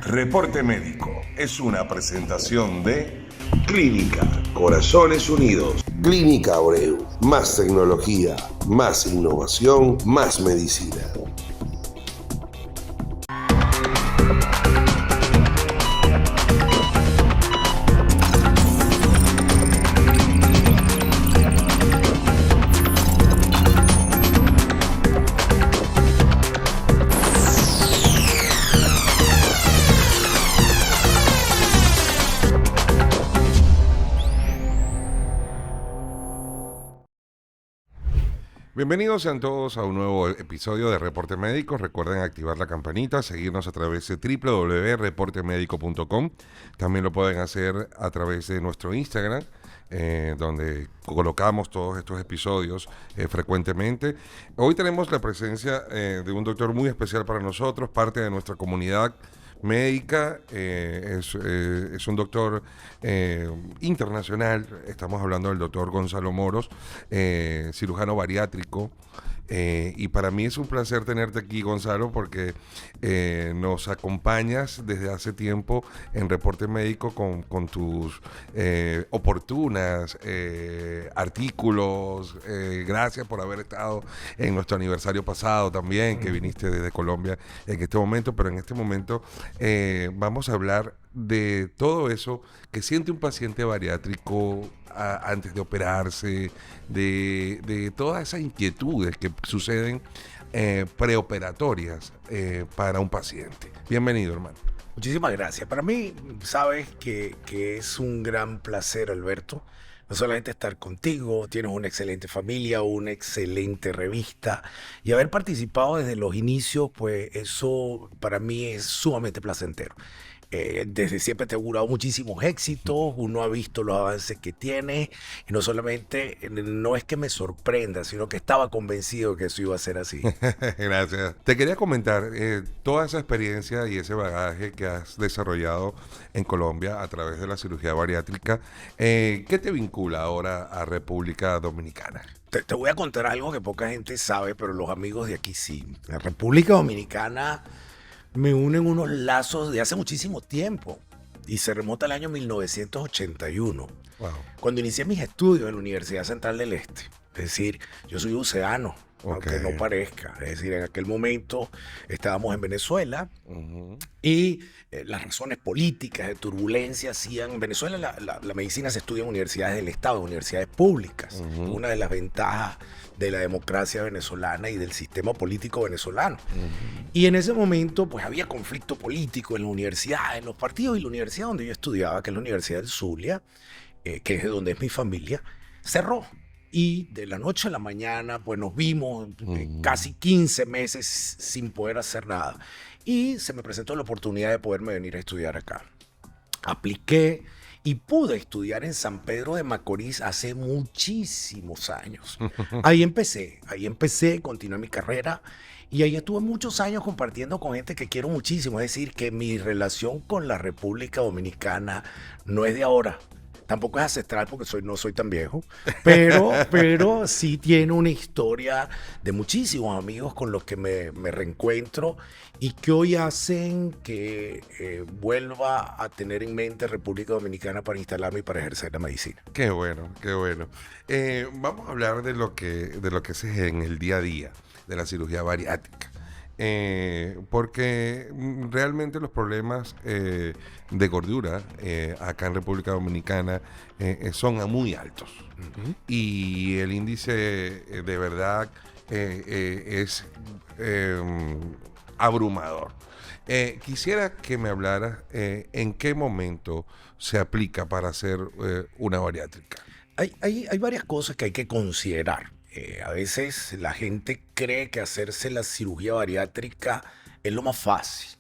Reporte Médico es una presentación de Clínica Corazones Unidos. Clínica Abreu. Más tecnología, más innovación, más medicina. Bienvenidos sean todos a un nuevo episodio de Reporte Médico. Recuerden activar la campanita, seguirnos a través de www.reportemedico.com. También lo pueden hacer a través de nuestro Instagram, donde colocamos todos estos episodios frecuentemente. Hoy tenemos la presencia de un doctor muy especial para nosotros, parte de nuestra comunidad médica, es un doctor internacional. Estamos hablando del doctor Gonzalo Moros, cirujano bariátrico, y para mí es un placer tenerte aquí, Gonzalo, porque nos acompañas desde hace tiempo en Reporte Médico con tus oportunas artículos. Gracias por haber estado en nuestro aniversario pasado también, que viniste desde Colombia en este momento, pero en este momento vamos a hablar de todo eso que siente un paciente bariátrico antes de operarse, de todas esas inquietudes que suceden preoperatorias para un paciente. Bienvenido, hermano. Muchísimas gracias. Para mí, sabes que es un gran placer, Alberto, no solamente estar contigo, tienes una excelente familia, una excelente revista, y haber participado desde los inicios, pues eso para mí es sumamente placentero. Desde siempre te he augurado muchísimos éxitos, uno ha visto los avances que tienes, y no solamente, no es que me sorprenda, sino que estaba convencido que eso iba a ser así. Gracias. Te quería comentar toda esa experiencia y ese bagaje que has desarrollado en Colombia a través de la cirugía bariátrica. ¿Qué te vincula ahora a República Dominicana? Te voy a contar algo que poca gente sabe, pero los amigos de aquí sí. La República Dominicana me unen unos lazos de hace muchísimo tiempo y se remonta al año 1981, Wow. cuando inicié mis estudios en la Universidad Central del Este. Es decir, yo soy buceano, aunque no parezca. Es decir, en aquel momento estábamos en Venezuela y las razones políticas de turbulencia hacían... En Venezuela la medicina se estudia en universidades del Estado, en universidades públicas. Una de las ventajas de la democracia venezolana y del sistema político venezolano. Y en ese momento pues había conflicto político en la universidad, en los partidos, y la universidad donde yo estudiaba, que es la Universidad del Zulia, que es de donde es mi familia, cerró. Y de la noche a la mañana pues nos vimos casi 15 meses sin poder hacer nada. Y se me presentó la oportunidad de poderme venir a estudiar acá. Apliqué y pude estudiar en San Pedro de Macorís hace muchísimos años. Ahí empecé, continué mi carrera y ahí estuve muchos años compartiendo con gente que quiero muchísimo. Es decir, que mi relación con la República Dominicana no es de ahora. Tampoco es ancestral porque no soy tan viejo, pero sí tiene una historia de muchísimos amigos con los que me reencuentro y que hoy hacen que vuelva a tener en mente República Dominicana para instalarme y para ejercer la medicina. Qué bueno, qué bueno. Vamos a hablar de lo que se en el día a día de la cirugía bariátrica. Porque realmente los problemas de gordura acá en República Dominicana son muy altos. Y el índice de verdad es abrumador. Quisiera que me hablaras en qué momento se aplica para hacer una bariátrica. Hay varias cosas que hay que considerar. A veces la gente cree que hacerse la cirugía bariátrica es lo más fácil.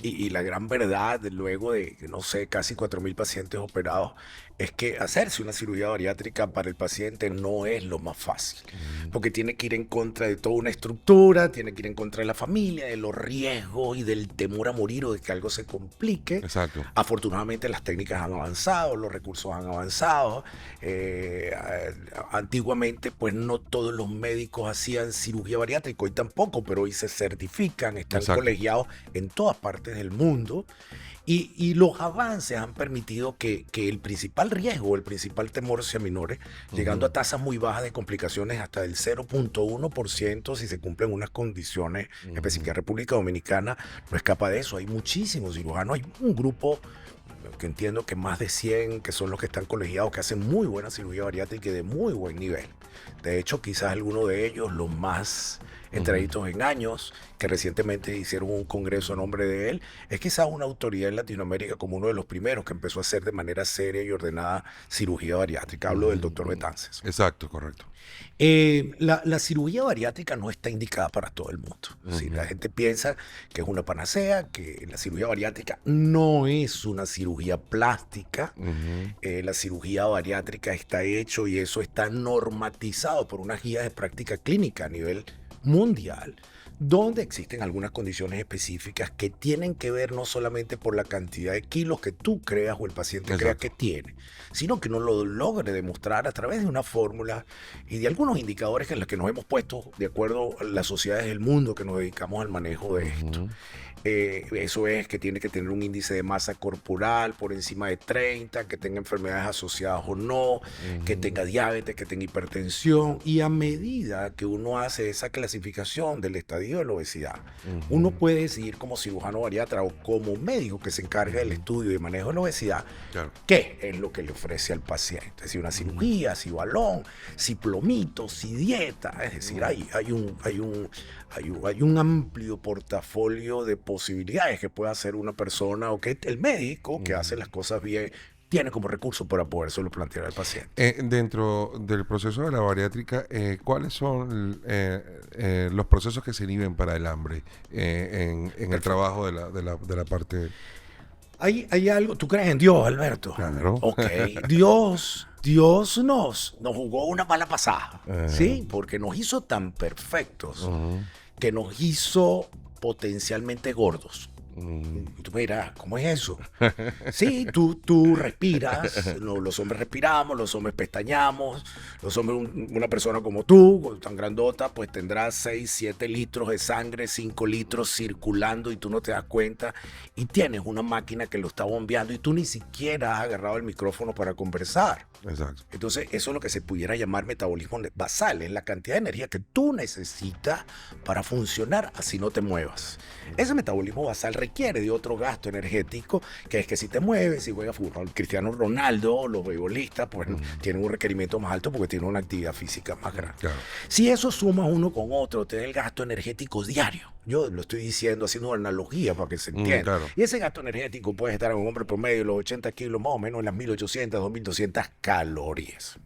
Y la gran verdad, luego de, no sé, casi 4.000 pacientes operados, es que hacerse una cirugía bariátrica para el paciente no es lo más fácil. Porque tiene que ir en contra de toda una estructura, tiene que ir en contra de la familia, de los riesgos y del temor a morir o de que algo se complique. Exacto. Afortunadamente las técnicas han avanzado, los recursos han avanzado. Antiguamente, pues no todos los médicos hacían cirugía bariátrica, hoy tampoco, pero hoy se certifican, están Exacto. colegiados en todo todas partes del mundo. Y los avances han permitido que el principal riesgo, el principal temor se aminore, llegando a tasas muy bajas de complicaciones hasta del 0.1% si se cumplen unas condiciones específicas. República Dominicana no escapa de eso. Hay muchísimos cirujanos, hay un grupo que entiendo que más de 100 que son los que están colegiados, que hacen muy buena cirugía bariátrica y de muy buen nivel. De hecho, quizás alguno de ellos, los más entraditos en años, que recientemente hicieron un congreso a nombre de él, es quizás una autoridad en Latinoamérica como uno de los primeros que empezó a hacer de manera seria y ordenada cirugía bariátrica. Hablo del doctor Betances. Exacto, correcto. La cirugía bariátrica no está indicada para todo el mundo. Si la gente piensa que es una panacea, que la cirugía bariátrica no es una cirugía plástica. La cirugía bariátrica está hecho y eso está normatizado por unas guías de práctica clínica a nivel mundial, donde existen algunas condiciones específicas que tienen que ver no solamente por la cantidad de kilos que tú creas o el paciente crea que tiene, sino que uno lo logre demostrar a través de una fórmula y de algunos indicadores en los que nos hemos puesto de acuerdo a las sociedades del mundo que nos dedicamos al manejo de esto. Eso es que tiene que tener un índice de masa corporal por encima de 30, que tenga enfermedades asociadas o no, que tenga diabetes, que tenga hipertensión. Y a medida que uno hace esa clasificación del estadio de la obesidad, uno puede decidir como cirujano bariatra o como médico que se encarga del estudio y manejo de la obesidad, qué es lo que le ofrece al paciente. Si una cirugía, si balón, si plomito, si dieta. Es decir, hay un amplio portafolio de posibilidades que puede hacer una persona o que el médico que hace las cosas bien tiene como recurso para podérselo plantear al paciente. Dentro del proceso de la bariátrica, ¿cuáles son los procesos que se inhiben para el hambre en el trabajo de la parte? Hay algo, ¿tú crees en Dios, Alberto? Claro. Ok, Dios nos jugó una mala pasada, ¿sí? Porque nos hizo tan perfectos que nos hizo potencialmente gordos. Y tú me dirás, ¿cómo es eso? Sí, tú respiras, los hombres respiramos, los hombres pestañamos, los hombres, una persona como tú, tan grandota, pues tendrá 6, 7 litros de sangre, 5 litros circulando y tú no te das cuenta y tienes una máquina que lo está bombeando y tú ni siquiera has agarrado el micrófono para conversar. Exacto. Entonces, eso es lo que se pudiera llamar metabolismo basal, es la cantidad de energía que tú necesitas para funcionar así no te muevas. Ese metabolismo basal requiere de otro gasto energético, que es que si te mueves, si juegas fútbol, Cristiano Ronaldo, los beisbolistas, pues tienen un requerimiento más alto porque tienen una actividad física más grande. Claro. Si eso suma uno con otro, te da el gasto energético diario. Yo lo estoy diciendo, haciendo una analogía para que se entienda. Claro. Y ese gasto energético puede estar en un hombre promedio de los 80 kilos, más o menos en las 1.800, 2.200 calorías.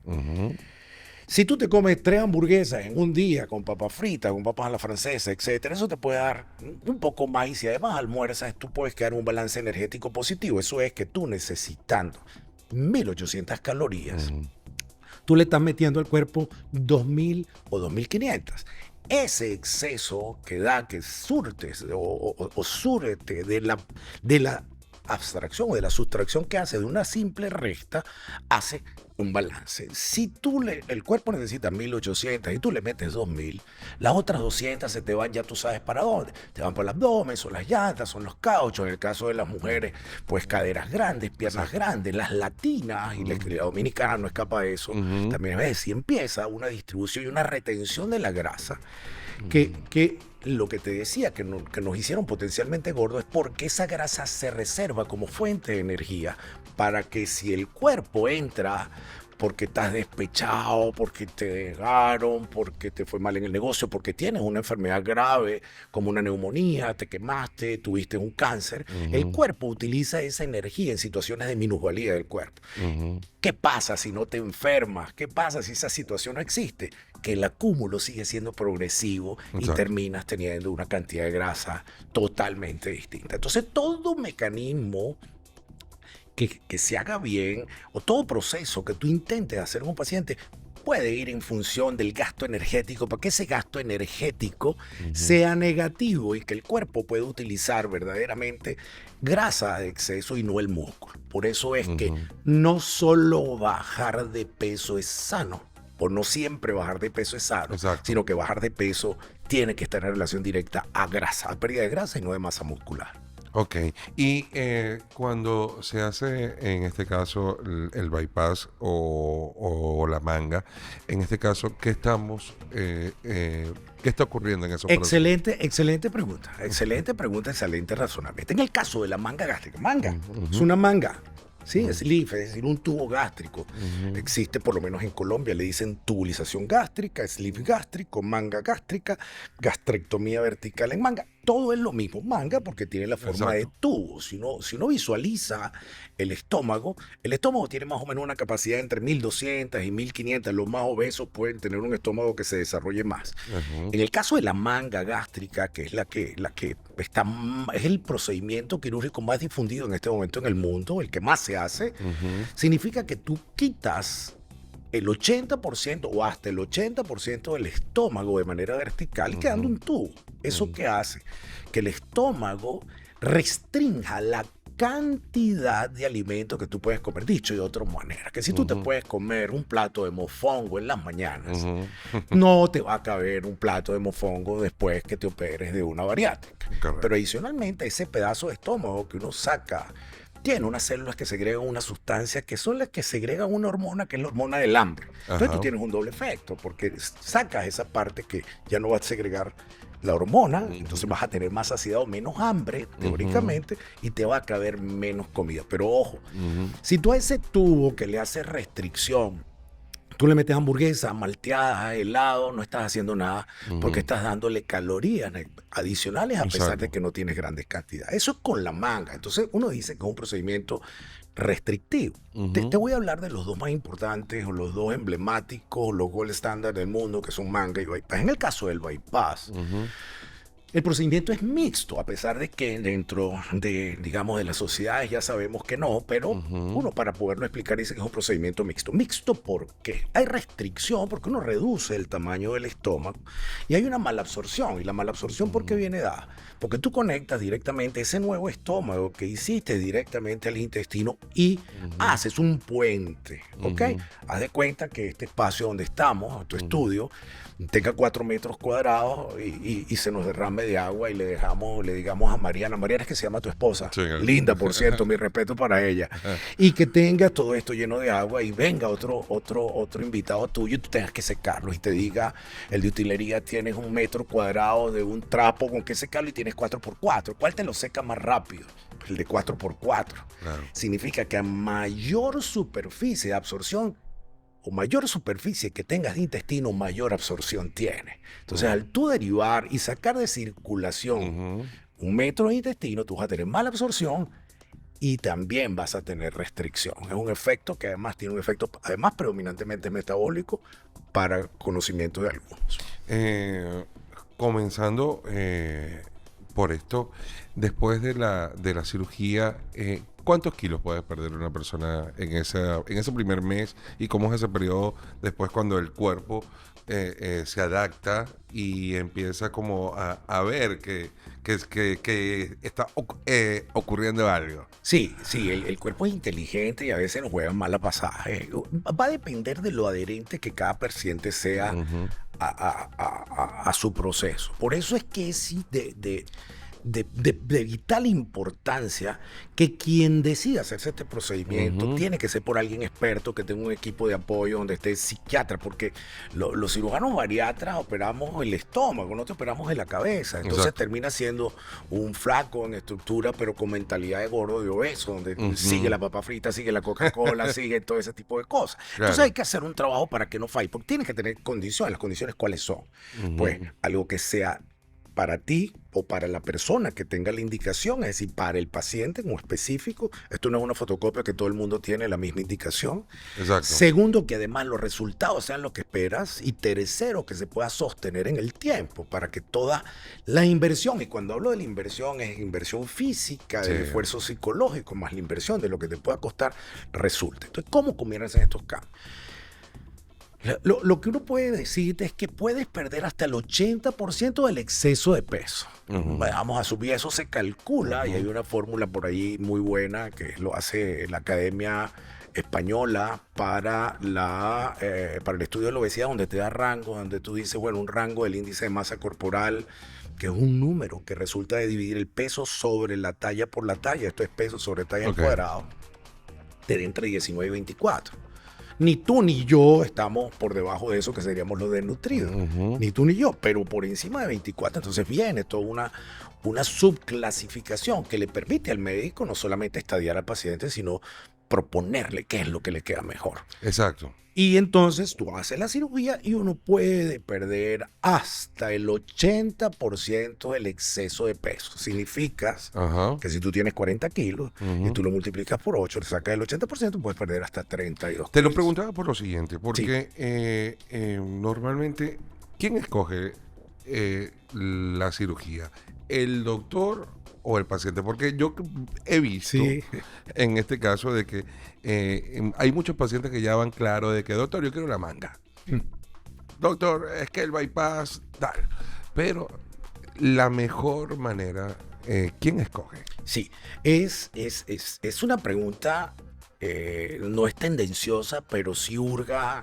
Si tú te comes 3 hamburguesas en un día con papas fritas, con papas a la francesa, etcétera, eso te puede dar un poco más. Y si además almuerzas, tú puedes quedar en un balance energético positivo. Eso es que tú necesitando 1.800 calorías, tú le estás metiendo al cuerpo 2.000 o 2.500. Ese exceso que da, que surtes o surte de la abstracción o de la sustracción que hace de una simple resta, hace un balance. Si el cuerpo necesita 1.800 y tú le metes 2.000, las otras 200 se te van, ya tú sabes para dónde. Te van por el abdomen, son las llantas, son los cauchos. En el caso de las mujeres, pues caderas grandes, piernas grandes, las latinas, y la dominicana no escapa de eso. También ves, si empieza una distribución y una retención de la grasa, que lo que te decía, que nos hicieron potencialmente gordos, es porque esa grasa se reserva como fuente de energía para que si el cuerpo entra porque estás despechado, porque te dejaron, porque te fue mal en el negocio, porque tienes una enfermedad grave como una neumonía, te quemaste, tuviste un cáncer, el cuerpo utiliza esa energía en situaciones de minusvalía del cuerpo. ¿Qué pasa si no te enfermas? ¿Qué pasa si esa situación no existe? Que el acúmulo sigue siendo progresivo y terminas teniendo una cantidad de grasa totalmente distinta. Entonces, todo mecanismo que se haga bien, o todo proceso que tú intentes hacer con un paciente, puede ir en función del gasto energético, para que ese gasto energético sea negativo y que el cuerpo pueda utilizar verdaderamente grasa de exceso y no el músculo. Por eso es que no solo bajar de peso es sano, por no siempre bajar de peso es sano, sino que bajar de peso tiene que estar en relación directa a grasa, a pérdida de grasa y no de masa muscular. Ok, y cuando se hace en este caso el bypass o la manga, en este caso, ¿qué está ocurriendo en esos procesos? Excelente pregunta, excelente razonamiento. En el caso de la manga gástrica, es una manga. Sí, es sleeve, es decir, un tubo gástrico. Existe, por lo menos en Colombia, le dicen tubulización gástrica, sleeve gástrico, manga gástrica, gastrectomía vertical en manga. Todo es lo mismo, manga, porque tiene la forma de tubo. Si uno visualiza el estómago tiene más o menos una capacidad entre 1200 y 1500. Los más obesos pueden tener un estómago que se desarrolle más. En el caso de la manga gástrica, que es la que está, es el procedimiento quirúrgico más difundido en este momento en el mundo, el que más se hace, significa que tú quitas el 80% o hasta el 80% del estómago de manera vertical, quedando un tubo. ¿Eso qué hace? Que el estómago restrinja la cantidad de alimento que tú puedes comer. Dicho de otra manera, que si tú te puedes comer un plato de mofongo en las mañanas, no te va a caber un plato de mofongo después que te operes de una bariátrica. Correcto. Pero adicionalmente, ese pedazo de estómago que uno saca tiene unas células que segregan una sustancia que son las que segregan una hormona, que es la hormona del hambre. Entonces tú tienes un doble efecto, porque sacas esa parte que ya no va a segregar la hormona, entonces vas a tener más saciedad o menos hambre, teóricamente, y te va a caber menos comida. Pero ojo, si tú a ese tubo que le haces restricción, tú le metes hamburguesa, malteada, helado, no estás haciendo nada porque estás dándole calorías adicionales a pesar de que no tienes grandes cantidades. Eso es con la manga. Entonces uno dice que es un procedimiento restrictivo. Te voy a hablar de los dos más importantes o los dos emblemáticos, los gold standard del mundo, que son manga y bypass. En el caso del bypass, el procedimiento es mixto, a pesar de que dentro de, digamos, de las sociedades ya sabemos que no, pero uno para poderlo explicar dice que es un procedimiento mixto. ¿Mixto por qué? Hay restricción porque uno reduce el tamaño del estómago y hay una malabsorción. ¿Y la malabsorción por qué viene dada? Porque tú conectas directamente ese nuevo estómago que hiciste directamente al intestino y haces un puente, ¿ok? Haz de cuenta que este espacio donde estamos, tu estudio, tenga 4 metros cuadrados y se nos derrame de agua y le digamos a Mariana es que se llama tu esposa, Sí, linda por cierto, mi respeto para ella, y que tenga todo esto lleno de agua y venga otro invitado tuyo y tú tengas que secarlo y te diga, el de utilería tienes 1 metro cuadrado de un trapo con que secarlo y tienes 4x4, ¿cuál te lo seca más rápido? El de 4x4. Claro. Significa que a mayor superficie de absorción o mayor superficie que tengas de intestino, mayor absorción tiene. Entonces, al tú derivar y sacar de circulación 1 metro de intestino, tú vas a tener mala absorción y también vas a tener restricción. Es un efecto que además tiene un efecto, además predominantemente metabólico, para conocimiento de algunos. Comenzando por esto, después de la cirugía, ¿cuántos kilos puede perder una persona en ese primer mes? ¿Y cómo es ese periodo después cuando el cuerpo se adapta y empieza como a ver que está ocurriendo algo? Sí, el cuerpo es inteligente y a veces nos juegan mala pasada. Va a depender de lo adherente que cada paciente sea a su proceso. Por eso es que es de vital importancia que quien decida hacerse este procedimiento tiene que ser por alguien experto, que tenga un equipo de apoyo donde esté psiquiatra, porque los cirujanos bariatras operamos el estómago, no te operamos en la cabeza. Entonces termina siendo un flaco en estructura, pero con mentalidad de gordo, de obeso, donde sigue la papa frita, sigue la Coca-Cola, sigue todo ese tipo de cosas. Claro. Entonces hay que hacer un trabajo para que no falle, porque tienes que tener condiciones. ¿Las condiciones cuáles son? Pues algo que sea para ti o para la persona que tenga la indicación, es decir, para el paciente como específico. Esto no es una fotocopia que todo el mundo tiene la misma indicación. Exacto. Segundo, que además los resultados sean lo que esperas. Y tercero, que se pueda sostener en el tiempo para que toda la inversión, y cuando hablo de la inversión es inversión física, del esfuerzo psicológico, más la inversión de lo que te pueda costar, resulte. Entonces, ¿cómo comienzan estos cambios? Lo que uno puede decirte es que puedes perder hasta el 80% del exceso de peso. Vamos a subir, eso se calcula y hay una fórmula por ahí muy buena que lo hace la Academia Española para el estudio de la obesidad, donde te da rango, donde tú dices, bueno, un rango del índice de masa corporal que es un número que resulta de dividir el peso sobre la talla por la talla. Esto es peso sobre talla al cuadrado. Te da entre 19 y 24. Ni tú ni yo estamos por debajo de eso, que seríamos los desnutridos. Ni tú ni yo, pero por encima de 24. Entonces viene toda una subclasificación que le permite al médico no solamente estadiar al paciente, sino proponerle qué es lo que le queda mejor. Exacto. Y entonces tú haces la cirugía y uno puede perder hasta el 80% del exceso de peso. Significa que si tú tienes 40 kilos y tú lo multiplicas por 8, le sacas el 80%, puedes perder hasta 32 Te lo preguntaba por lo siguiente, porque normalmente, ¿quién escoge la cirugía? ¿El doctor o el paciente? Porque yo he visto en este caso de que hay muchos pacientes que ya van claro de que, doctor, yo quiero la manga. Doctor, es que el bypass, tal. Pero la mejor manera, ¿quién escoge? Sí, es una pregunta, no es tendenciosa, pero sí hurga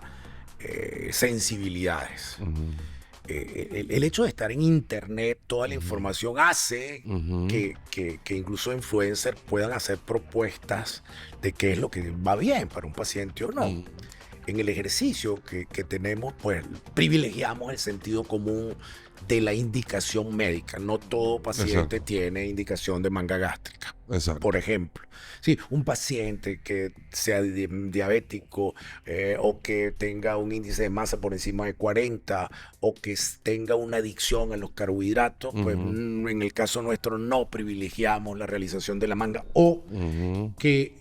sensibilidades. El hecho de estar en internet, toda la información hace que incluso influencers puedan hacer propuestas de qué es lo que va bien para un paciente o no. En el ejercicio que tenemos, pues privilegiamos el sentido común de la indicación médica. No todo paciente tiene indicación de manga gástrica. Por ejemplo, sí, un paciente que sea diabético o que tenga un índice de masa por encima de 40 o que tenga una adicción a los carbohidratos, pues en el caso nuestro no privilegiamos la realización de la manga, o que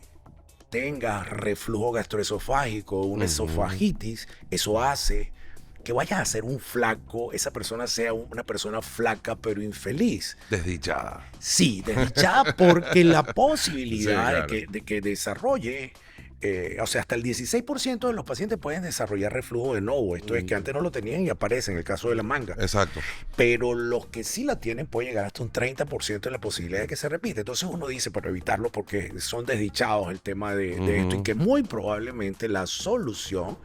tenga reflujo gastroesofágico, una esofagitis. Eso hace que vaya a ser un flaco, esa persona sea una persona flaca pero infeliz. Desdichada. Sí, desdichada porque la posibilidad de que desarrolle, o sea, hasta el 16% de los pacientes pueden desarrollar reflujo de nuevo. Esto es que antes no lo tenían y aparece en el caso de la manga. Exacto. Pero los que sí la tienen puede llegar hasta un 30% de la posibilidad de que se repite. Entonces uno dice, para evitarlo, porque son desdichados el tema de esto, y que muy probablemente la solución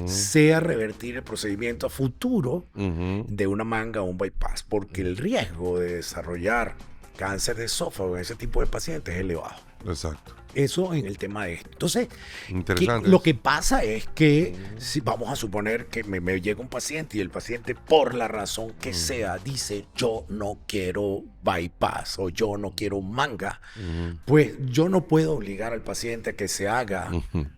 sea revertir el procedimiento a futuro de una manga o un bypass, porque el riesgo de desarrollar cáncer de esófago en ese tipo de pacientes es elevado. Exacto. Eso en el tema de esto. Entonces, interesante. Lo que pasa es que, si vamos a suponer que me llega un paciente y el paciente, por la razón que sea, dice, yo no quiero bypass o yo no quiero manga, pues yo no puedo obligar al paciente a que se haga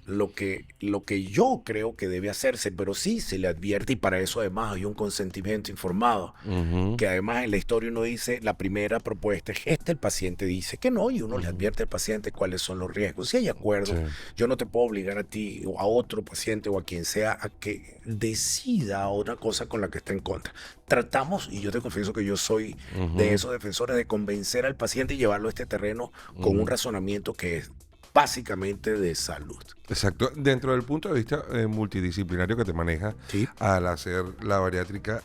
lo que yo creo que debe hacerse, pero sí se le advierte, y para eso además hay un consentimiento informado, que además en la historia uno dice, la primera propuesta es esta, el paciente dice que no, y uno le advierte al paciente cuáles son los riesgos. Si hay acuerdo, yo no te puedo obligar a ti o a otro paciente o a quien sea a que decida una cosa con la que está en contra. Tratamos, y yo te confieso que yo soy de esos defensores, de convencer al paciente y llevarlo a este terreno con un razonamiento que es básicamente de salud. Exacto. Dentro del punto de vista multidisciplinario que te maneja al hacer la bariátrica,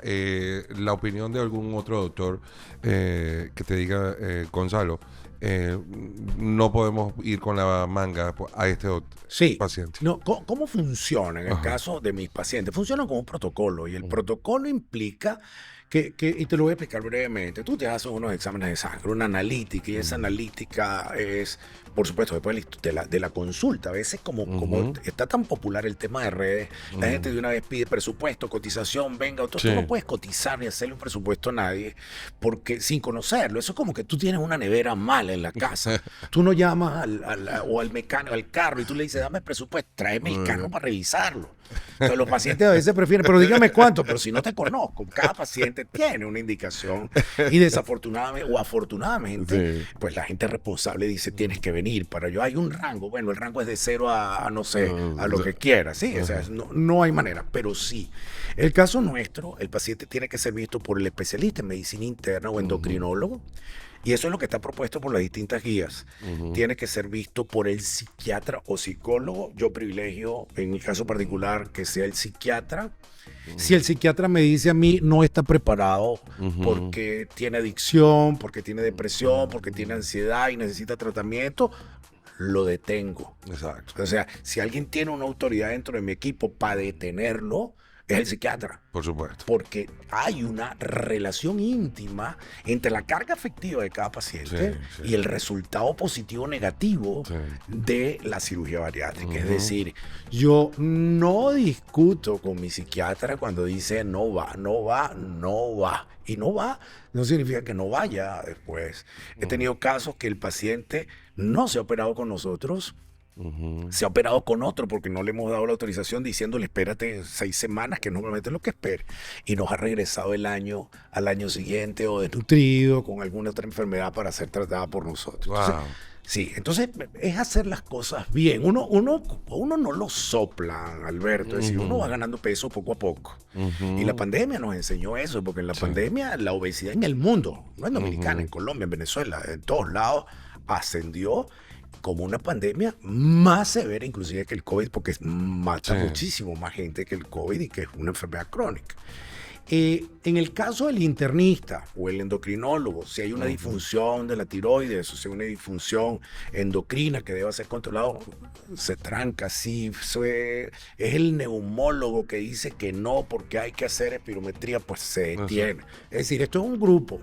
la opinión de algún otro doctor que te diga, Gonzalo, no podemos ir con la manga a este paciente. No, ¿cómo funciona en el caso de mis pacientes? Funciona con un protocolo, y el protocolo implica y te lo voy a explicar brevemente. Tú te haces unos exámenes de sangre, una analítica, y esa analítica es, por supuesto, después de la consulta. A veces como está tan popular el tema de redes, la gente de una vez pide presupuesto, cotización, venga, tú no puedes cotizar ni hacerle un presupuesto a nadie porque sin conocerlo. Eso es como que tú tienes una nevera mala en la casa. Tú no llamas al mecánico, al carro, y tú le dices, dame el presupuesto, tráeme el carro para revisarlo. Entonces, los pacientes a veces prefieren, pero dígame cuánto, pero si no te conozco, cada paciente tiene una indicación, y desafortunadamente o afortunadamente, pues la gente responsable dice, tienes que venir para yo. Hay un rango, bueno, el rango es de 0 a no sé, a lo que quiera, ¿sí? O sea, no hay manera, pero sí. El caso nuestro, el paciente tiene que ser visto por el especialista en medicina interna o endocrinólogo. Y eso es lo que está propuesto por las distintas guías. Tiene que ser visto por el psiquiatra o psicólogo. Yo privilegio, en mi caso particular, que sea el psiquiatra. Si el psiquiatra me dice a mí no está preparado porque tiene adicción, porque tiene depresión, porque tiene ansiedad y necesita tratamiento, lo detengo. Exacto. O sea, si alguien tiene una autoridad dentro de mi equipo para detenerlo, es el psiquiatra. Por supuesto. Porque hay una relación íntima entre la carga afectiva de cada paciente y el resultado positivo o negativo de la cirugía bariátrica. Es decir, yo no discuto con mi psiquiatra cuando dice no va. Y no va no significa que no vaya después. He tenido casos que el paciente no se ha operado con nosotros, se ha operado con otro porque no le hemos dado la autorización diciéndole espérate 6 semanas, que normalmente es lo que espere, y nos ha regresado al año siguiente o desnutrido con alguna otra enfermedad para ser tratada por nosotros. Wow. Entonces es hacer las cosas bien. Uno no lo sopla, Alberto, es decir, uno va ganando peso poco a poco. Y la pandemia nos enseñó eso, porque en la pandemia la obesidad en el mundo, no en Dominicana, en Colombia, en Venezuela, en todos lados, ascendió como una pandemia más severa inclusive que el COVID, porque mata muchísimo más gente que el COVID y que es una enfermedad crónica. En el caso del internista o el endocrinólogo, si hay una disfunción de la tiroides o si hay una disfunción endocrina que deba ser controlado, se tranca. Si es el neumólogo que dice que no porque hay que hacer espirometría, pues se detiene. Es decir, esto es un grupo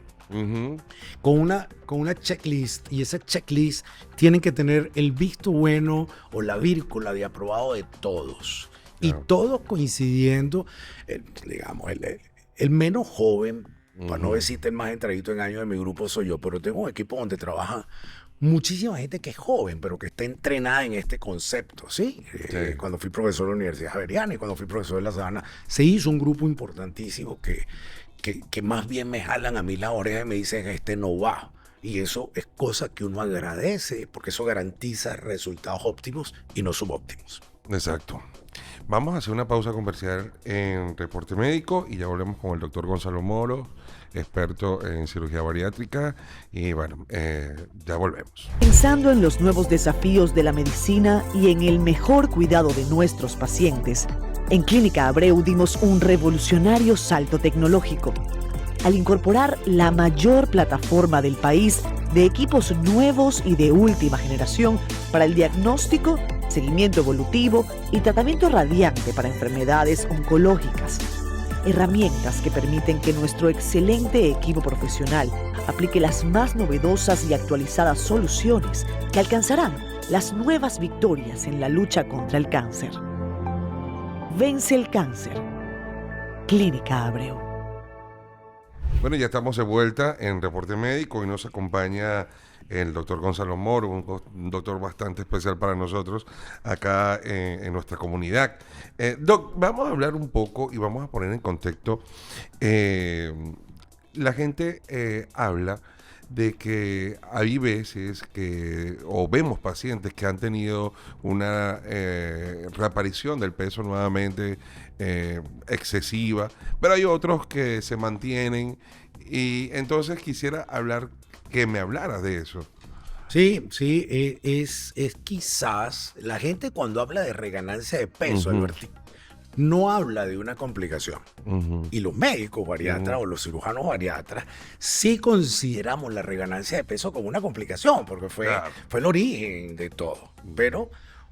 con una checklist, y esa checklist tiene que tener el visto bueno o la vírgula de aprobado de todos. Y todos coincidiendo, digamos, el menos joven, para no decirte el más entradito en años de mi grupo soy yo, pero tengo un equipo donde trabaja muchísima gente que es joven, pero que está entrenada en este concepto, ¿sí? Cuando fui profesor de la Universidad Javeriana y cuando fui profesor de La Sabana, se hizo un grupo importantísimo que más bien me jalan a mí la oreja y me dicen, este no va. Y eso es cosa que uno agradece, porque eso garantiza resultados óptimos y no subóptimos. Exacto. Vamos a hacer una pausa comercial en Reporte Médico y ya volvemos con el doctor Gonzalo Moro, experto en cirugía bariátrica. Y bueno, ya volvemos. Pensando en los nuevos desafíos de la medicina y en el mejor cuidado de nuestros pacientes, en Clínica Abreu dimos un revolucionario salto tecnológico al incorporar la mayor plataforma del país de equipos nuevos y de última generación para el diagnóstico, seguimiento evolutivo y tratamiento radiante para enfermedades oncológicas. Herramientas que permiten que nuestro excelente equipo profesional aplique las más novedosas y actualizadas soluciones que alcanzarán las nuevas victorias en la lucha contra el cáncer. Vence el cáncer. Clínica Abreu. Bueno, ya estamos de vuelta en Reporte Médico y nos acompaña el doctor Gonzalo Moro, un doctor bastante especial para nosotros acá en nuestra comunidad. Doc, vamos a hablar un poco y vamos a poner en contexto. La gente habla de que hay veces o vemos pacientes que han tenido una reaparición del peso nuevamente excesiva, pero hay otros que se mantienen, y entonces quisiera que me hablaras de eso. Sí, es quizás la gente cuando habla de reganancia de peso, Alberto, no habla de una complicación. Y los médicos bariatras o los cirujanos bariatras sí consideramos la reganancia de peso como una complicación, porque fue el origen de todo. Pero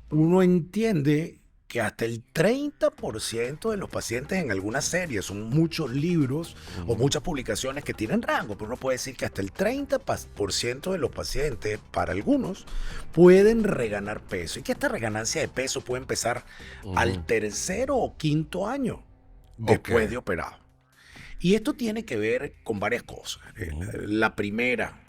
uno entiende que hasta el 30% de los pacientes en algunas series, son muchos libros o muchas publicaciones que tienen rango, pero uno puede decir que hasta el 30% de los pacientes, para algunos, pueden reganar peso, y que esta reganancia de peso puede empezar al 3.er o 5.er año después de operado. Y esto tiene que ver con varias cosas. La primera,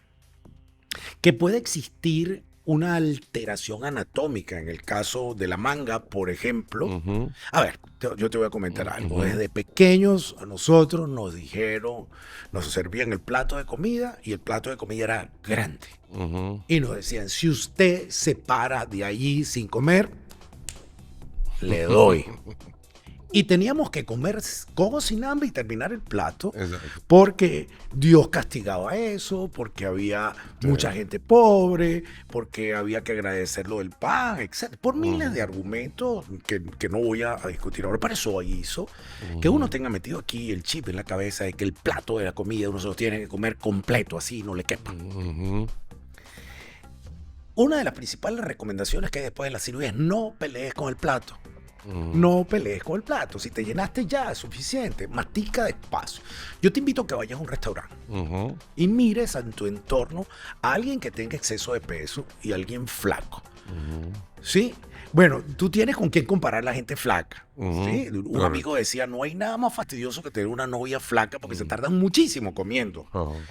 que puede existir una alteración anatómica en el caso de la manga, por ejemplo. A ver, yo te voy a comentar algo. Desde pequeños a nosotros nos dijeron, nos servían el plato de comida y el plato de comida era grande. Y nos decían, si usted se para de allí sin comer, le doy. Y teníamos que comer como sin hambre y terminar el plato. Exacto. Porque Dios castigaba eso, porque había mucha gente pobre, porque había que agradecer lo del pan, etc. Por miles de argumentos que no voy a discutir ahora. Para eso hizo que uno tenga metido aquí el chip en la cabeza de que el plato de la comida uno se lo tiene que comer completo, así no le quepa. Una de las principales recomendaciones que hay después de la cirugía es no pelees con el plato. No pelees con el plato. Si te llenaste ya, es suficiente. Mastica despacio. Yo te invito a que vayas a un restaurante y mires en tu entorno a alguien que tenga exceso de peso y a alguien flaco. ¿Sí? Bueno, tú tienes con quién comparar a la gente flaca. ¿Sí? Un amigo decía, no hay nada más fastidioso que tener una novia flaca porque se tardan muchísimo comiendo.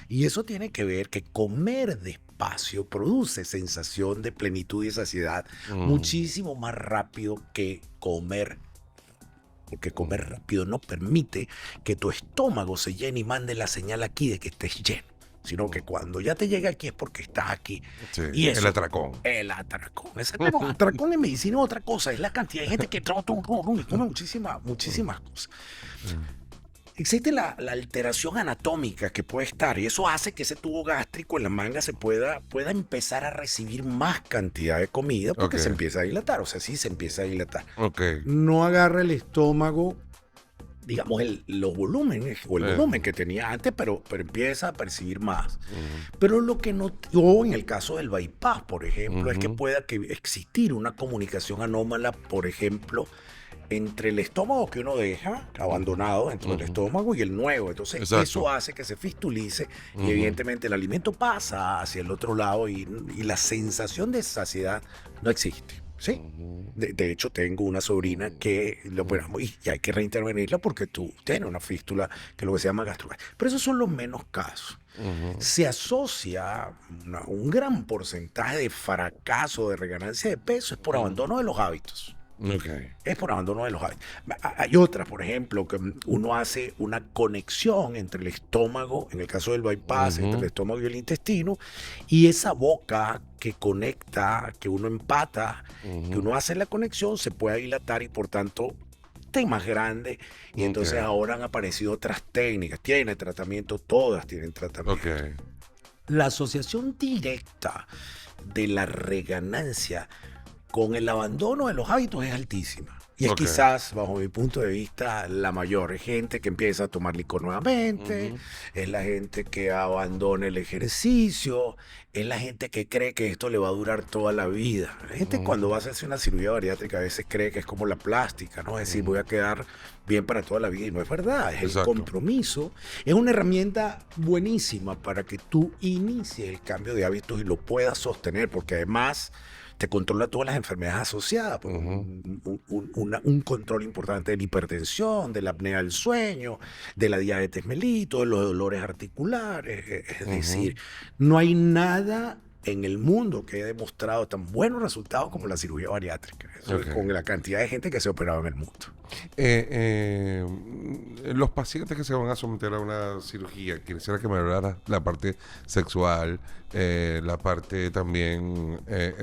Y eso tiene que ver que comer despacio produce sensación de plenitud y saciedad muchísimo más rápido que comer. Porque comer rápido no permite que tu estómago se llene y mande la señal aquí de que estés lleno. Sino que cuando ya te llega aquí es porque estás aquí. Sí, y eso, el atracón. El atracón. Exacto. Atracón en medicina es otra cosa. Es la cantidad de gente que come muchísimas cosas. Existe la alteración anatómica que puede estar y eso hace que ese tubo gástrico en la manga se pueda empezar a recibir más cantidad de comida porque se empieza a dilatar. O sea, sí se empieza a dilatar. No agarra el estómago, digamos, los volúmenes o el volumen que tenía antes, pero empieza a percibir más. Pero lo que notó en el caso del bypass, por ejemplo, es que pueda existir una comunicación anómala, por ejemplo, entre el estómago que uno deja abandonado dentro del estómago y el nuevo. Entonces, eso hace que se fistulice y evidentemente el alimento pasa hacia el otro lado y la sensación de saciedad no existe. Sí, de hecho tengo una sobrina que lo operamos y hay que reintervenirla porque tú tienes una fístula que es lo que se llama gastroparesis. Pero esos son los menos casos. Se asocia un gran porcentaje de fracaso, de reganancia de peso, es por abandono de los hábitos. Es por abandono de los hábitos. Hay otras, por ejemplo, que uno hace una conexión entre el estómago, en el caso del bypass, entre el estómago y el intestino, y esa boca que conecta, que uno empata, que uno hace la conexión, se puede dilatar y por tanto más grande. Y entonces ahora han aparecido otras técnicas. Tiene tratamiento, todas tienen tratamiento. La asociación directa de la reganancia con el abandono de los hábitos es altísima. Y es quizás, bajo mi punto de vista, la mayor. Es gente que empieza a tomar licor nuevamente, es la gente que abandona el ejercicio, es la gente que cree que esto le va a durar toda la vida. La gente cuando va a hacerse una cirugía bariátrica a veces cree que es como la plástica, ¿no? Es decir, voy a quedar bien para toda la vida. Y no es verdad, es el compromiso. Es una herramienta buenísima para que tú inicies el cambio de hábitos y lo puedas sostener, porque además te controla todas las enfermedades asociadas, pues, un control importante de la hipertensión, de la apnea del sueño, de la diabetes mellitus, de los dolores articulares. Es decir, no hay nada en el mundo que haya demostrado tan buenos resultados como la cirugía bariátrica. Eso es con la cantidad de gente que se ha operado en el mundo. Los pacientes que se van a someter a una cirugía, quisiera que me hablara la parte sexual, la parte también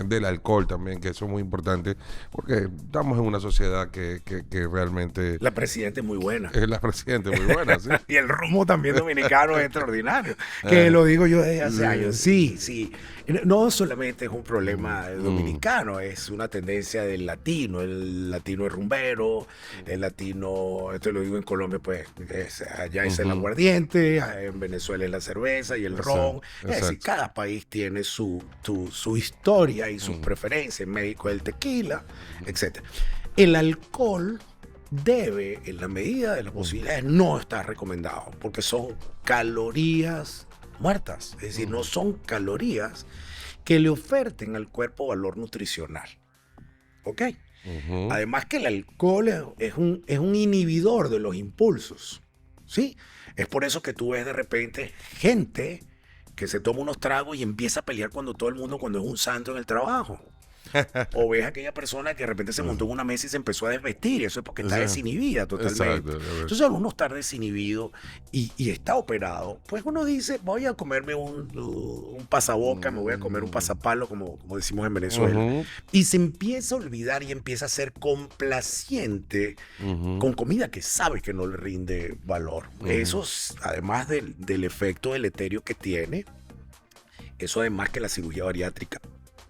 del alcohol también, que eso es muy importante, porque estamos en una sociedad que realmente... La presidenta es muy buena. La presidenta es muy buena, sí. Y el rumbo también dominicano es extraordinario, que lo digo yo desde hace años. Sí. No solamente es un problema dominicano, es una tendencia del latino. El latino es rumbero, el latino, esto lo digo en Colombia, pues allá es el aguardiente, en Venezuela es la cerveza y el ron. Es decir, cada país tiene su historia y sus preferencias. En México el tequila, etc. El alcohol debe, en la medida de las posibilidades, no estar recomendado, porque son calorías muertas. Es decir, no son calorías que le oferten al cuerpo valor nutricional. ¿Ok? Además que el alcohol es un inhibidor de los impulsos. ¿Sí? Es por eso que tú ves de repente gente que se toma unos tragos y empieza a pelear cuando es un santo en el trabajo. O ves a aquella persona que de repente se montó en una mesa y se empezó a desvestir. Eso es porque está desinhibida totalmente. Entonces, al uno estar desinhibido y está operado, pues uno dice, voy a comerme un pasaboca, me voy a comer un pasapalo, como decimos en Venezuela. Y se empieza a olvidar y empieza a ser complaciente con comida que sabe que no le rinde valor. Eso, además del efecto deleterio que tiene, eso además que la cirugía bariátrica,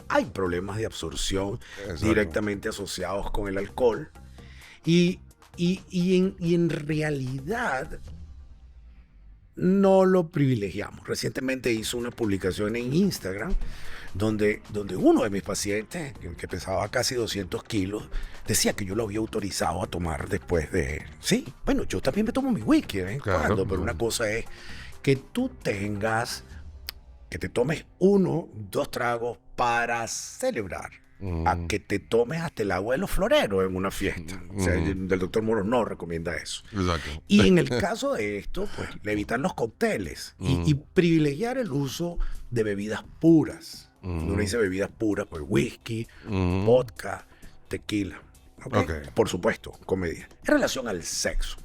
hay problemas de absorción directamente asociados con el alcohol y en realidad no lo privilegiamos. Recientemente hizo una publicación en Instagram donde uno de mis pacientes, que pesaba casi 200 kilos, decía que yo lo había autorizado a tomar después de... Sí, bueno, yo también me tomo mi whisky de vez en cuando, pero una cosa es que tú que te tomes 1, 2 tragos para celebrar, a que te tomes hasta el agua de los floreros en una fiesta. O sea, el doctor Moro no recomienda eso. Exacto. Y en el caso de esto, pues, evitar los cócteles y privilegiar el uso de bebidas puras. Cuando uno dice bebidas puras, pues whisky, vodka, tequila. ¿Okay? Por supuesto, con medida. En relación al sexo.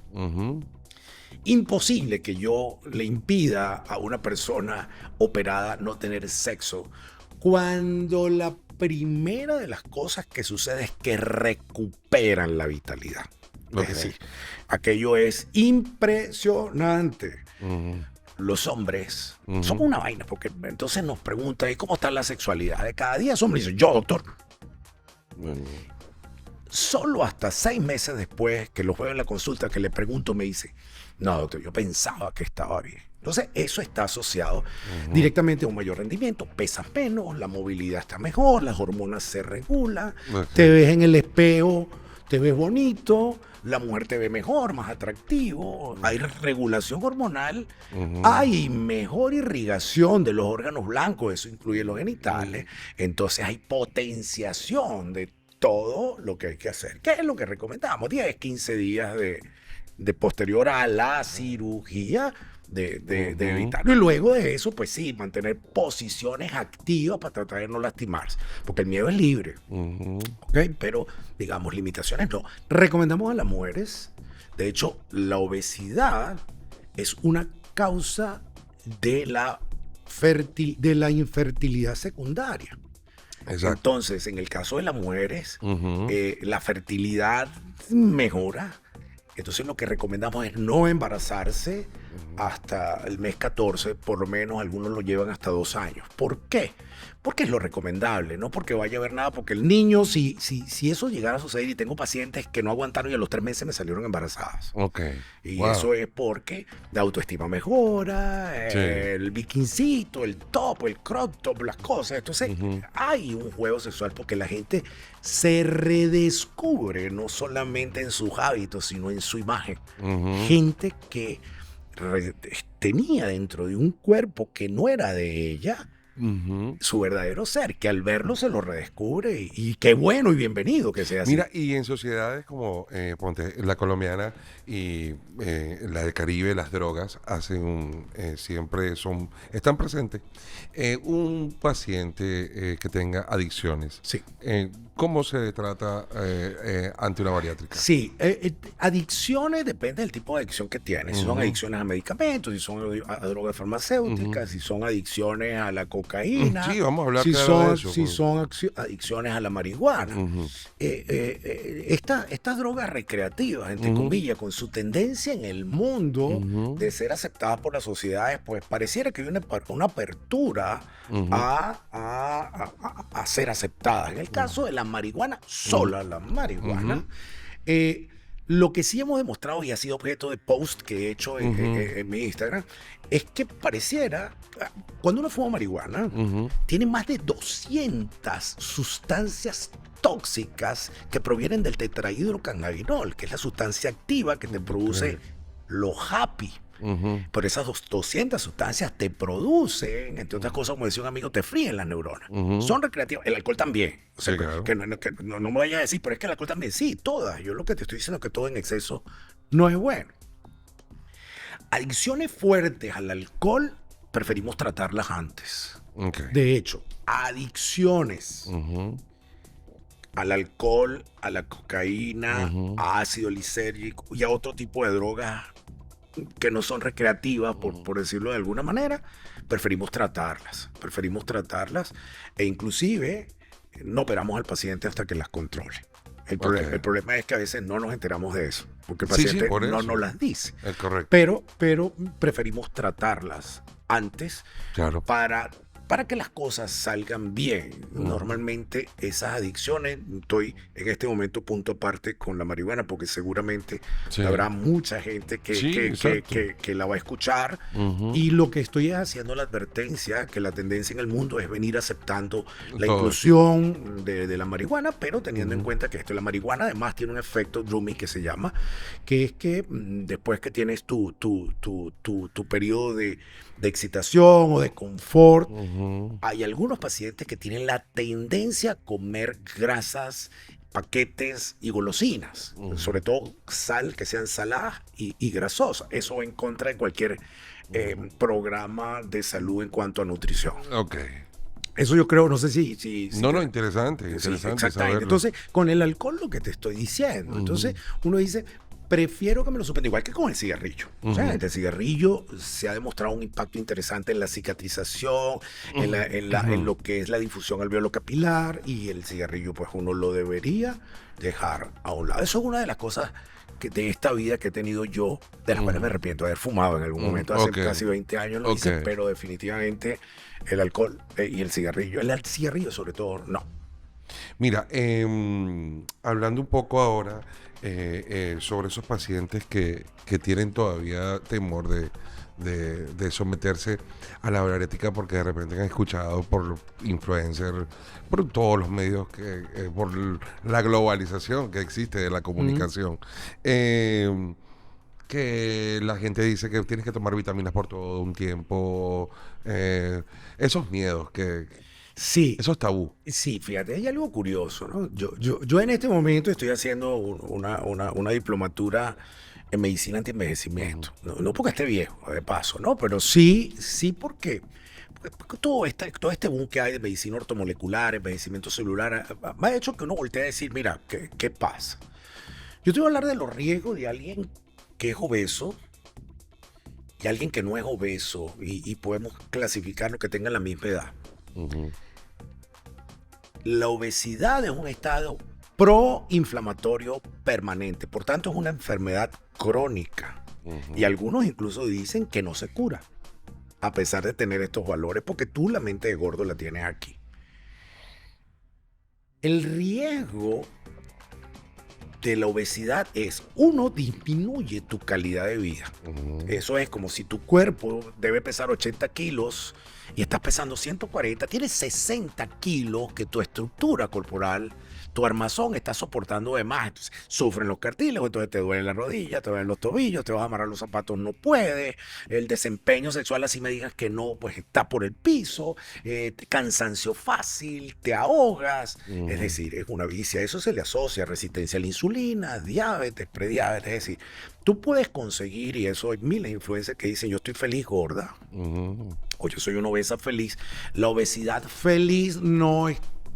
Imposible que yo le impida a una persona operada no tener sexo cuando la primera de las cosas que sucede es que recuperan la vitalidad. Es decir, aquello es impresionante. Los hombres son una vaina, porque entonces nos preguntan, ¿y cómo está la sexualidad de cada día? Los hombres dicen, yo, doctor. Solo hasta 6 meses después que lo veo en la consulta, que le pregunto, me dice, no, doctor, yo pensaba que estaba bien. Entonces, eso está asociado directamente a un mayor rendimiento. Pesas menos, la movilidad está mejor, las hormonas se regulan, te ves en el espejo, te ves bonito, la mujer te ve mejor, más atractivo, hay regulación hormonal, hay mejor irrigación de los órganos blancos, eso incluye los genitales, entonces hay potenciación de todo lo que hay que hacer. ¿Qué es lo que recomendamos? 10, 15 días de posterior a la cirugía de evitarlo. Y luego de eso, pues sí, mantener posiciones activas para tratar de no lastimarse. Porque el miedo es libre. ¿Okay? Pero, digamos, limitaciones no. Recomendamos a las mujeres. De hecho, la obesidad es una causa de la infertilidad secundaria. Exacto. Entonces, en el caso de las mujeres, la fertilidad mejora. Entonces, lo que recomendamos es no embarazarse hasta el mes 14, por lo menos algunos lo llevan hasta 2 años. ¿Por qué? Porque es lo recomendable, no porque vaya a haber nada, porque el niño, si eso llegara a suceder, y tengo pacientes que no aguantaron y a los 3 meses me salieron embarazadas. Y eso es porque la autoestima mejora, el bikincito, el top, el crop top, las cosas. Entonces, hay un juego sexual porque la gente se redescubre no solamente en sus hábitos, sino en su imagen. Gente que tenía dentro de un cuerpo que no era de ella, su verdadero ser, que al verlo se lo redescubre y qué bueno y bienvenido que sea así. Mira, y en sociedades como ponte, la colombiana y la del Caribe, las drogas hacen siempre están presentes. Un paciente que tenga adicciones, sí. ¿Cómo se trata ante una bariátrica? Sí, adicciones depende del tipo de adicción que tienes. Si son adicciones a medicamentos, si son a drogas farmacéuticas, si son adicciones a la cocaína. Sí, vamos a hablar de eso. Si son adicciones a la marihuana. Estas drogas recreativas, entre comillas, con su tendencia en el mundo de ser aceptadas por las sociedades, pues pareciera que hay una apertura a ser aceptadas. En el caso de la marihuana, sola la marihuana, lo que sí hemos demostrado y ha sido objeto de post que he hecho en mi Instagram, es que pareciera, cuando uno fuma marihuana, tiene más de 200 sustancias tóxicas que provienen del tetrahidrocannabinol, que es la sustancia activa que te produce lo happy. Pero esas 200 sustancias te producen, entre otras cosas, como decía un amigo, te fríen las neuronas. Son recreativas. El alcohol también. O sea, sí, que no me vayas a decir, pero es que el alcohol también, sí, todas. Yo lo que te estoy diciendo es que todo en exceso no es bueno. Adicciones fuertes al alcohol, preferimos tratarlas antes. De hecho, adicciones al alcohol, a la cocaína, a ácido lisérgico y a otro tipo de drogas que no son recreativas, por decirlo de alguna manera, preferimos tratarlas e inclusive no operamos al paciente hasta que las controle. El problema es que a veces no nos enteramos de eso, porque el paciente no nos las dice. Es correcto. Pero preferimos tratarlas antes para para que las cosas salgan bien. Normalmente esas adicciones, estoy en este momento punto aparte con la marihuana, porque seguramente habrá mucha gente que la va a escuchar. Y lo que estoy haciendo la advertencia, que la tendencia en el mundo es venir aceptando la inclusión de la marihuana, pero teniendo en cuenta que esto, la marihuana además tiene un efecto Drumi que se llama, que es que después que tienes tu periodo de excitación o de confort, hay algunos pacientes que tienen la tendencia a comer grasas, paquetes y golosinas, sobre todo sal, que sean saladas y grasosas. Eso va en contra de cualquier programa de salud en cuanto a nutrición. Eso yo creo, no sé si no, interesante exactamente. saberlo. Entonces, con el alcohol lo que te estoy diciendo. Entonces, uno dice, prefiero que me lo suspenda, igual que con el cigarrillo. O sea, el cigarrillo se ha demostrado un impacto interesante en la cicatrización, en lo que es la difusión alveolo capilar, y el cigarrillo, pues uno lo debería dejar a un lado. Eso es una de las cosas de esta vida que he tenido yo, de las cuales me arrepiento de haber fumado en algún momento. Hace casi 20 años lo hice, pero definitivamente el alcohol y el cigarrillo sobre todo, no. Mira, hablando un poco ahora sobre esos pacientes que tienen todavía temor de someterse a la bariátrica porque de repente han escuchado por influencers, por todos los medios, por la globalización que existe de la comunicación, que la gente dice que tienes que tomar vitaminas por todo un tiempo, esos miedos Sí. Esos tabú. Sí, fíjate, hay algo curioso, ¿no? Yo en este momento estoy haciendo una diplomatura en medicina anti-envejecimiento. No porque esté viejo, de paso, ¿no? Pero sí porque todo este boom que hay de medicina ortomolecular, envejecimiento celular, me ha hecho que uno voltee a decir, mira, ¿qué pasa? Yo te voy a hablar de los riesgos de alguien que es obeso y alguien que no es obeso, y podemos clasificarlo que tengan la misma edad. La obesidad es un estado proinflamatorio permanente, por tanto es una enfermedad crónica, y algunos incluso dicen que no se cura a pesar de tener estos valores, porque tú la mente de gordo la tienes aquí. El riesgo de la obesidad es, uno, disminuye tu calidad de vida. Eso es como si tu cuerpo debe pesar 80 kilos y estás pesando 140, tienes 60 kilos que tu estructura corporal, tu armazón está soportando de más. Entonces, sufren los cartílagos, entonces te duele la rodilla, te duelen los tobillos, te vas a amarrar los zapatos, no puedes. El desempeño sexual, así me digas que no, pues está por el piso, cansancio fácil, te ahogas. Es decir, es una vicia. Eso se le asocia a resistencia a la insulina, diabetes, prediabetes. Es decir, tú puedes conseguir, y eso hay miles de influencers que dicen, yo estoy feliz gorda, o yo soy una obesa feliz. La obesidad feliz no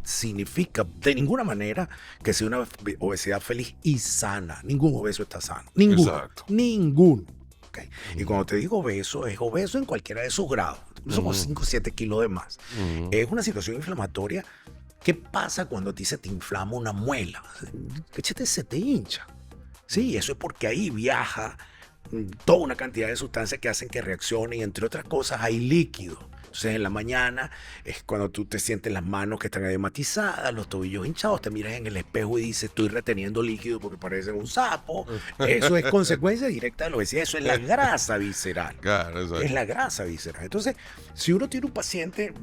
significa de ninguna manera que sea una obesidad feliz y sana. Ningún obeso está sano. Ninguno. Exacto. Ninguno. ¿Okay? Y cuando te digo obeso, es obeso en cualquiera de sus grados. Somos 5 o 7 kilos de más. Es una situación inflamatoria. ¿Qué pasa cuando a ti se te inflama una muela? Se te hincha. Sí, eso es porque ahí viaja toda una cantidad de sustancias que hacen que reaccione, y entre otras cosas hay líquido. Entonces en la mañana es cuando tú te sientes las manos que están edematizadas, los tobillos hinchados, te miras en el espejo y dices, estoy reteniendo líquido porque parece un sapo. Eso es consecuencia directa de la obesidad. Eso es la grasa visceral. Claro, eso es la grasa visceral. Entonces, si uno tiene un paciente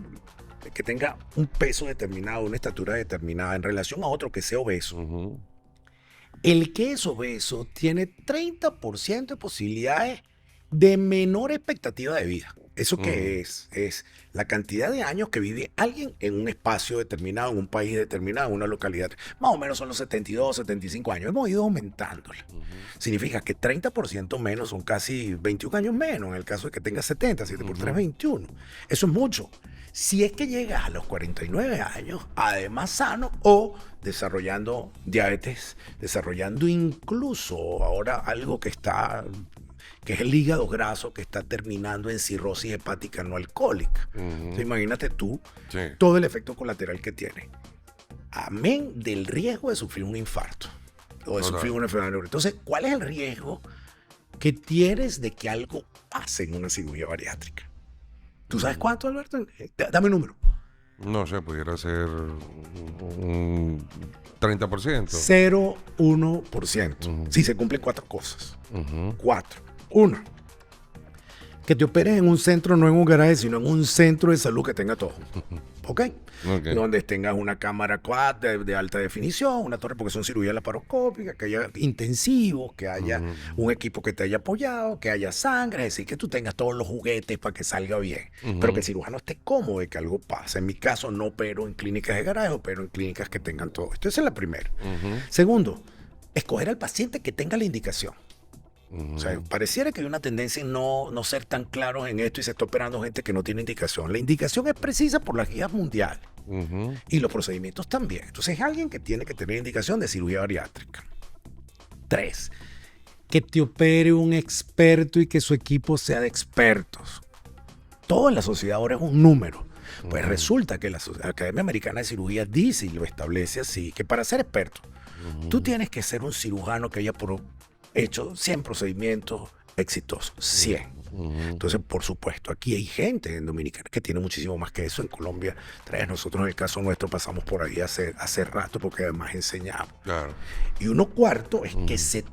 que tenga un peso determinado, una estatura determinada en relación a otro que sea obeso, el que es obeso tiene 30% de posibilidades de menor expectativa de vida. ¿Eso qué es? Es la cantidad de años que vive alguien en un espacio determinado, en un país determinado, en una localidad. Más o menos son los 72, 75 años. Hemos ido aumentándole. Significa que 30% menos son casi 21 años menos, en el caso de que tenga 70, 7 por 3, 21. Eso es mucho. Si es que llegas a los 49 años, además sano o desarrollando diabetes, desarrollando incluso ahora algo que es el hígado graso, que está terminando en cirrosis hepática no alcohólica. Entonces, imagínate tú todo el efecto colateral que tiene. Amén del riesgo de sufrir un infarto o de sufrir una enfermedad neuronal. Entonces, ¿cuál es el riesgo que tienes de que algo pase en una cirugía bariátrica? ¿Tú sabes cuánto, Alberto? Dame un número. No sé, pudiera ser un 30%. 0,1%. Si se cumplen 4 cosas. 4. 1. Que te operes en un centro, no en un garaje, sino en un centro de salud que tenga todo. ¿Ok? Donde tengas una cámara quad de alta definición, una torre, porque son cirugías laparoscópicas, que haya intensivos, que haya un equipo que te haya apoyado, que haya sangre, es decir, que tú tengas todos los juguetes para que salga bien. Pero que el cirujano esté cómodo de que algo pase. En mi caso, no opero en clínicas de garaje, opero en clínicas que tengan todo esto. Esa es la primera. Segundo, escoger al paciente que tenga la indicación. O sea, pareciera que hay una tendencia en no ser tan claros en esto y se está operando gente que no tiene indicación. La indicación es precisa por las guías mundiales y los procedimientos también. Entonces es alguien que tiene que tener indicación de cirugía bariátrica. 3. Que te opere un experto y que su equipo sea de expertos. Todo en la sociedad ahora es un número. Pues resulta que la Academia Americana de Cirugía dice y lo establece así, que para ser experto, tú tienes que ser un cirujano que haya hecho 100 procedimientos exitosos, 100. Entonces, por supuesto, aquí hay gente en Dominicana que tiene muchísimo más que eso. En Colombia, nosotros en el caso nuestro pasamos por ahí hace rato porque además enseñamos. Claro. Y 1/4 es que se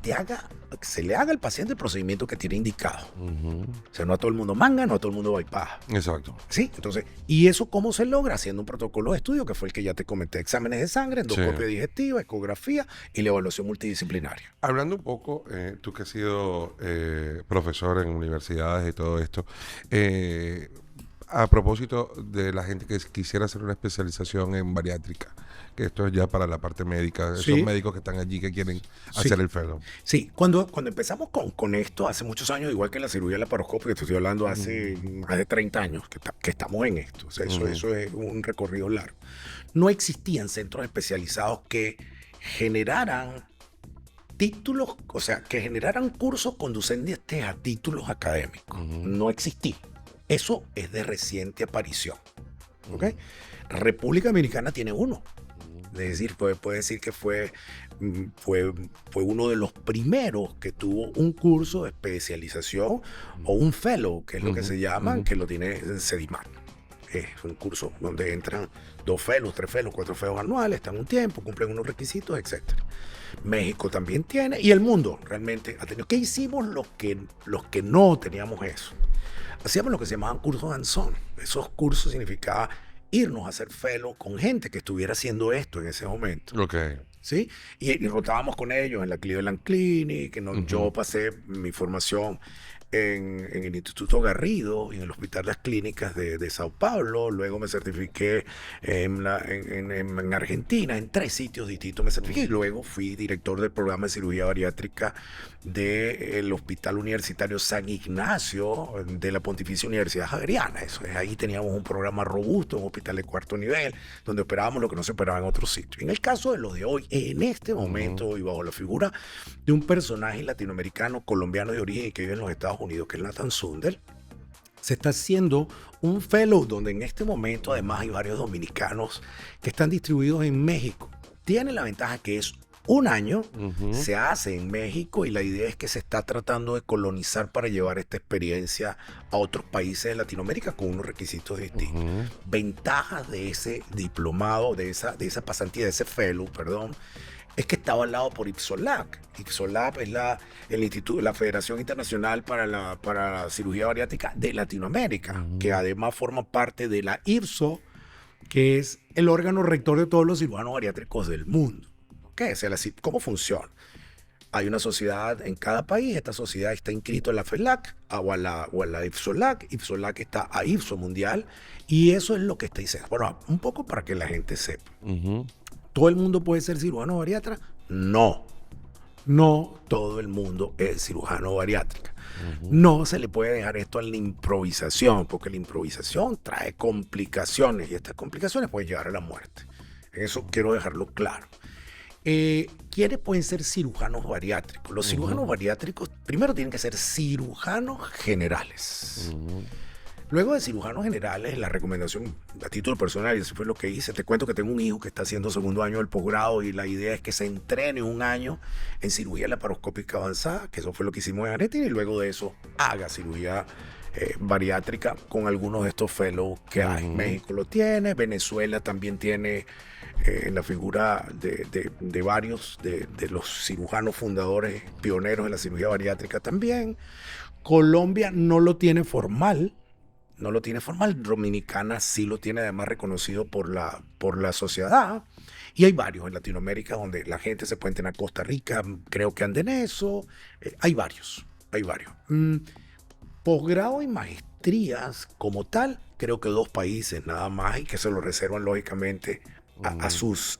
le haga al paciente el procedimiento que tiene indicado. O sea, no a todo el mundo manga, no a todo el mundo bypass. Exacto. Sí, entonces, ¿y eso cómo se logra? Haciendo un protocolo de estudio, que fue el que ya te comenté: exámenes de sangre, endoscopia digestiva, ecografía y la evaluación multidisciplinaria. Hablando un poco, tú que has sido profesor en universidades y todo esto, a propósito de la gente que quisiera hacer una especialización en bariátrica, que esto es ya para la parte médica, esos médicos que están allí que quieren hacer el fellow. Sí, cuando empezamos con esto, hace muchos años, igual que la cirugía laparoscópica, te estoy hablando hace más de 30 años que estamos en esto, o sea, eso es un recorrido largo. No existían centros especializados que generaran títulos, o sea, que generaran cursos conducentes a títulos académicos. No existía. Eso es de reciente aparición. ¿Ok? República Dominicana tiene uno. Es decir, puede decir que fue uno de los primeros que tuvo un curso de especialización o un fellow, que es lo que se llama, que lo tiene CEDIMAN. Es un curso donde entran 2 fellows, 3 fellows, 4 fellows anuales, están un tiempo, cumplen unos requisitos, etc. México también tiene, y el mundo realmente ha tenido. ¿Qué hicimos los que no teníamos eso? Hacíamos lo que se llamaban cursos hands-on. Esos cursos significaba irnos a hacer fellow con gente que estuviera haciendo esto en ese momento. Okay. ¿Sí? Y rotábamos con ellos en la Cleveland Clinic. Yo pasé mi formación en el Instituto Garrido y en el Hospital Las Clínicas de Sao Paulo. Luego me certifiqué en Argentina, en 3 sitios distintos me certifiqué. Y luego fui director del programa de cirugía bariátrica del Hospital Universitario San Ignacio de la Pontificia Universidad Javeriana. Eso es, ahí teníamos un programa robusto, un hospital de 4º nivel, donde operábamos lo que no se operaba en otros sitios. En el caso de los de hoy, en este momento, y bajo la figura de un personaje latinoamericano, colombiano de origen y que vive en los Estados Unidos, que es Nathan Sundel, se está haciendo un fellow donde en este momento además hay varios dominicanos que están distribuidos en México. Tiene la ventaja que es un año, se hace en México y la idea es que se está tratando de colonizar para llevar esta experiencia a otros países de Latinoamérica con unos requisitos distintos. Ventajas de ese diplomado, de esa pasantía, de ese fellow, perdón, es que está avalado por IPSOLAC. IPSOLAC es la Federación Internacional para la Cirugía Bariátrica de Latinoamérica, que además forma parte de la IRSO, que es el órgano rector de todos los cirujanos bariátricos del mundo. ¿Qué es? ¿Cómo funciona? Hay una sociedad en cada país, esta sociedad está inscrita en la FELAC o a la IPSOLAC. IPSOLAC está a IPSO Mundial y eso es lo que está diciendo. Bueno, un poco para que la gente sepa. ¿Todo el mundo puede ser cirujano bariatra? No. No todo el mundo es cirujano bariátrica. No se le puede dejar esto a la improvisación, porque la improvisación trae complicaciones y estas complicaciones pueden llevar a la muerte. Eso quiero dejarlo claro. ¿Quiénes pueden ser cirujanos bariátricos? Los cirujanos bariátricos primero tienen que ser cirujanos generales. Luego de cirujanos generales, la recomendación a título personal, y eso fue lo que hice, te cuento que tengo un hijo que está haciendo 2º año del posgrado y la idea es que se entrene 1 año en cirugía laparoscópica avanzada, que eso fue lo que hicimos en Argentina, y luego de eso haga cirugía bariátrica con algunos de estos fellows que hay. México lo tiene, Venezuela también tiene la figura de varios de los cirujanos fundadores, pioneros de la cirugía bariátrica también. Colombia no lo tiene formal. Dominicana sí lo tiene, además reconocido por la sociedad. Y hay varios en Latinoamérica donde la gente se puede entrenar. Costa Rica, creo que anda en eso. Hay varios. Posgrado y maestrías como tal, creo que 2 países nada más, y que se lo reservan lógicamente a sus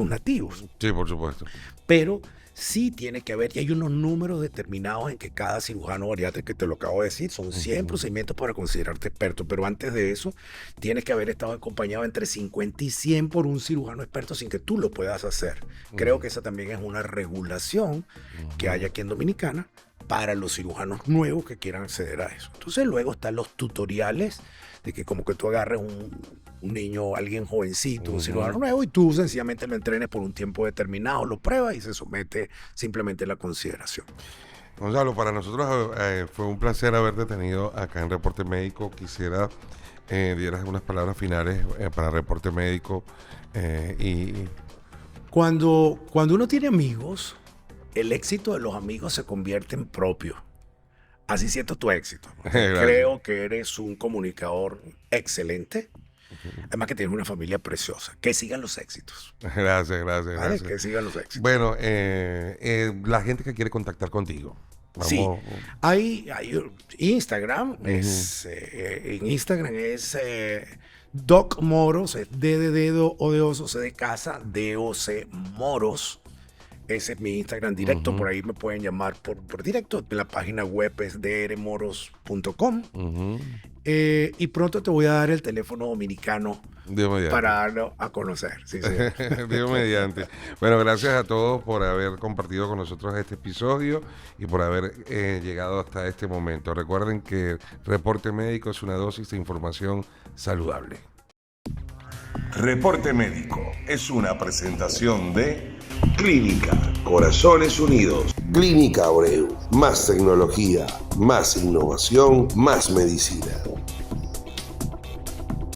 nativos. Sí, por supuesto. Pero sí tiene que haber, y hay unos números determinados en que cada cirujano bariátrico, que te lo acabo de decir, son 100 procedimientos para considerarte experto, pero antes de eso tienes que haber estado acompañado entre 50 y 100 por un cirujano experto sin que tú lo puedas hacer. Creo que esa también es una regulación que hay aquí en Dominicana para los cirujanos nuevos que quieran acceder a eso. Entonces luego están los tutoriales de que como que tú agarres un niño, alguien jovencito, un cirujano nuevo, y tú sencillamente lo entrenes por un tiempo determinado, lo pruebas y se somete simplemente a la consideración. Gonzalo, para nosotros fue un placer haberte tenido acá en Reporte Médico. Quisiera dieras unas palabras finales para Reporte Médico. Cuando uno tiene amigos, el éxito de los amigos se convierte en propio. Así siento tu éxito. Creo que eres un comunicador excelente. Además que tienes una familia preciosa. Que sigan los éxitos. Gracias. ¿Vale? Que sigan los éxitos. Bueno, la gente que quiere contactar contigo. Vamos. Sí, hay Instagram. En Instagram es Doc Moros, es D de dedo, O de oso, C de casa, DOC Moros. Ese es mi Instagram directo, por ahí me pueden llamar por directo. La página web es drmoros.com. Y pronto te voy a dar el teléfono dominicano para darlo a conocer. Sí. Dios mediante. Bueno, gracias a todos por haber compartido con nosotros este episodio y por haber llegado hasta este momento. Recuerden que Reporte Médico es una dosis de información saludable. Reporte Médico es una presentación de Clínica Corazones Unidos. Clínica Abreu. Más tecnología, más innovación, más medicina.